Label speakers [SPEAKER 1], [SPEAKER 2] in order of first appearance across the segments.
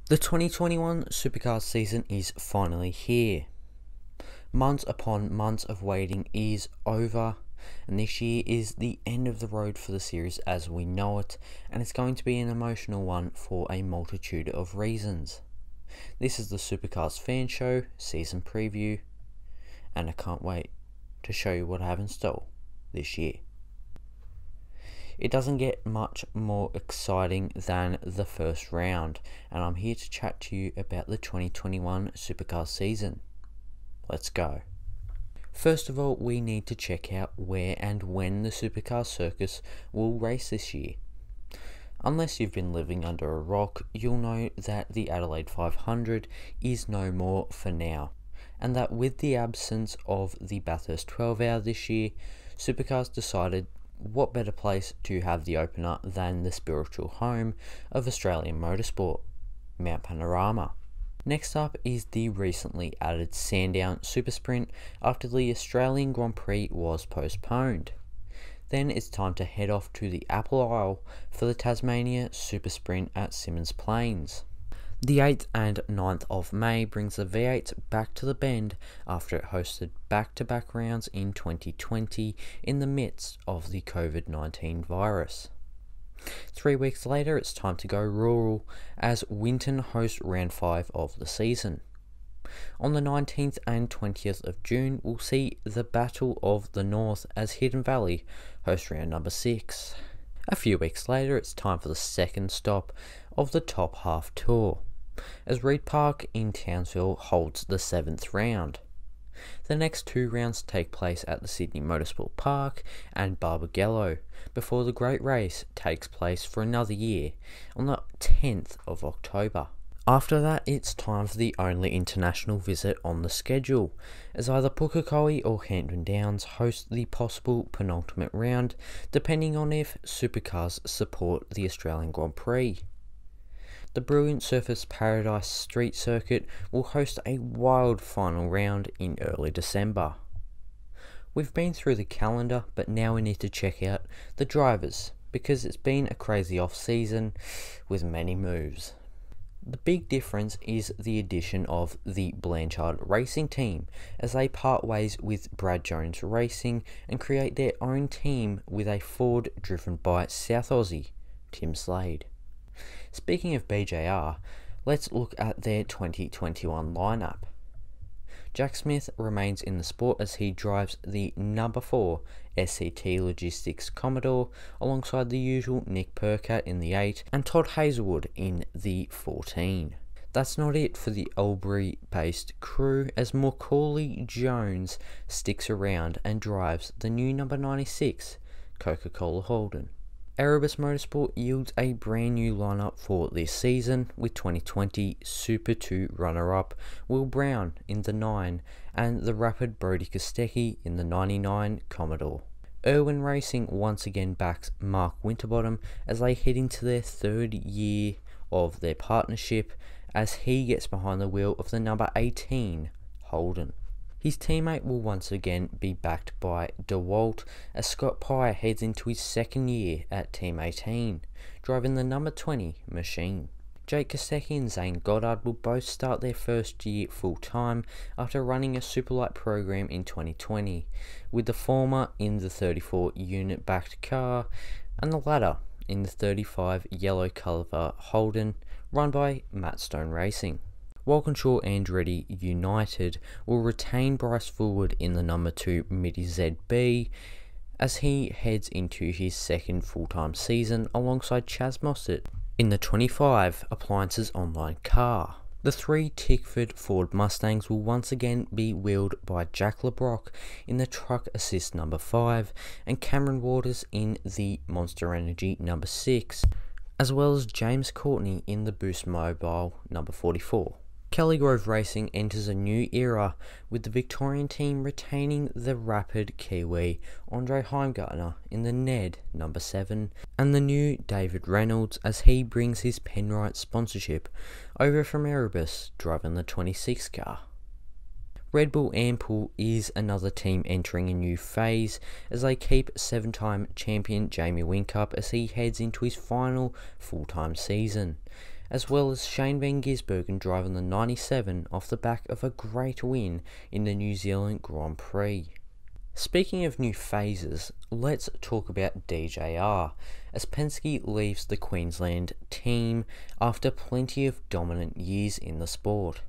[SPEAKER 1] The 2021 Supercars season is finally here. Months upon months of waiting is over, and this year is the end of the road for the series as we know it, and it's going to be an emotional one for a multitude of reasons. This is the Supercars fan show, season preview, and I can't wait to show you what I have in store this year. It doesn't get much more exciting than the first round, and I'm here to chat to you about the 2021 Supercars season. Let's go. First of all, we need to check out where and when the Supercars circus will race this year. Unless you've been living under a rock, you'll know that the Adelaide 500 is no more for now, and that with the absence of the Bathurst 12 Hour this year, Supercars decided what better place to have the opener than the spiritual home of Australian motorsport, Mount Panorama. Next up is the recently added Sandown Super Sprint after the Australian Grand Prix was postponed. Then it's time to head off to the Apple Isle for the Tasmania Super Sprint at Symmons Plains. The 8th and 9th of May brings the V8 back to the Bend after it hosted back-to-back rounds in 2020 in the midst of the COVID-19 virus. 3 weeks later, it's time to go rural as Winton hosts round 5 of the season. On the 19th and 20th of June, we'll see the Battle of the North as Hidden Valley hosts round number 6. A few weeks later, it's time for the second stop of the Top Half Tour, as Reid Park in Townsville holds the 7th round. The next 2 rounds take place at the Sydney Motorsport Park and Barbagallo, before the Great Race takes place for another year on the 10th of October. After that, it's time for the only international visit on the schedule, as either Pukekohe or Hampton Downs host the possible penultimate round, depending on if Supercars support the Australian Grand Prix. The brilliant Surfers Paradise Street Circuit will host a wild final round in early December. We've been through the calendar, but now we need to check out the drivers, because it's been a crazy off-season with many moves. The big difference is the addition of the Blanchard Racing team, as they part ways with Brad Jones Racing and create their own team with a Ford driven by South Aussie Tim Slade. Speaking of BJR, let's look at their 2021 lineup. Jack Smith remains in the sport as he drives the number 4 SCT Logistics Commodore alongside the usual Nick Percat in the 8 and Todd Hazelwood in the 14. That's not it for the Albury-based crew, as Macaulay Jones sticks around and drives the new number 96 Coca-Cola Holden. Erebus Motorsport yields a brand new lineup for this season, with 2020 Super 2 runner-up Will Brown in the 9 and the rapid Brodie Kostecki in the 99 Commodore. Irwin Racing once again backs Mark Winterbottom as they head into their 3rd year of their partnership, as he gets behind the wheel of the number 18 Holden. His teammate will once again be backed by DeWalt as Scott Pye heads into his 2nd year at Team 18, driving the number 20 machine. Jake Kostecki and Zane Goddard will both start their 1st year full-time after running a Superlight program in 2020, with the former in the 34 unit backed car and the latter in the 35 yellow colour Holden run by Matt Stone Racing. Walkinshaw Andretti United will retain Bryce Fullwood in the number 2 Midi ZB as he heads into his 2nd full-time season alongside Chaz Mostert in the 25 Appliances Online car. The 3 Tickford Ford Mustangs will once again be wheeled by Jack LeBrock in the Truck Assist number 5 and Cameron Waters in the Monster Energy number 6, as well as James Courtney in the Boost Mobile number 44. Kelly Grove Racing enters a new era, with the Victorian team retaining the rapid Kiwi Andre Heimgartner in the Ned number 7 and the new David Reynolds as he brings his Penrite sponsorship over from Erebus driving the 26 car. Red Bull Ampol is another team entering a new phase as they keep 7-time champion Jamie Whincup as he heads into his final full-time season, as well as Shane van Gisbergen driving the 97 off the back of a great win in the New Zealand Grand Prix. Speaking of new phases, let's talk about DJR, as Penske leaves the Queensland team after plenty of dominant years in the sport.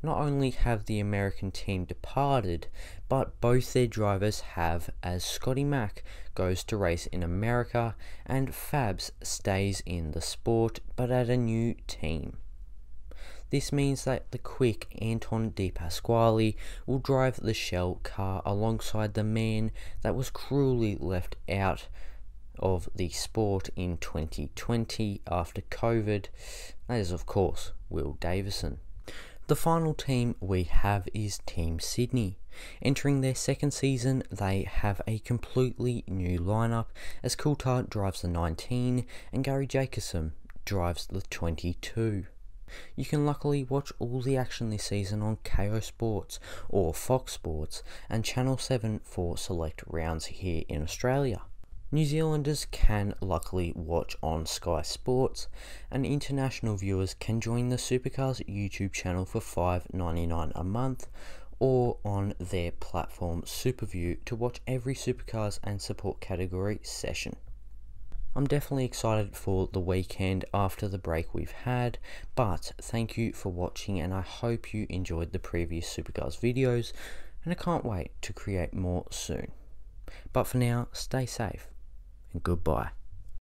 [SPEAKER 1] Not only have the American team departed, but both their drivers have, as Scotty Mack goes to race in America and Fabs stays in the sport but at a new team. This means that the quick Anton De Pasquale will drive the Shell car alongside the man that was cruelly left out of the sport in 2020 after COVID. That is, of course, Will Davison. The final team we have is Team Sydney. Entering their second season, they have a completely new lineup as Coulthard drives the 19 and Gary Jacobson drives the 22. You can luckily watch all the action this season on KO Sports or Fox Sports and Channel 7 for select rounds here in Australia. New Zealanders can luckily watch on Sky Sports, and international viewers can join the Supercars YouTube channel for $5.99 a month or on their platform Superview to watch every Supercars and support category session. I'm definitely excited for the weekend after the break we've had, but thank you for watching and I hope you enjoyed the previous Supercars videos, and I can't wait to create more soon. But for now, stay safe and goodbye.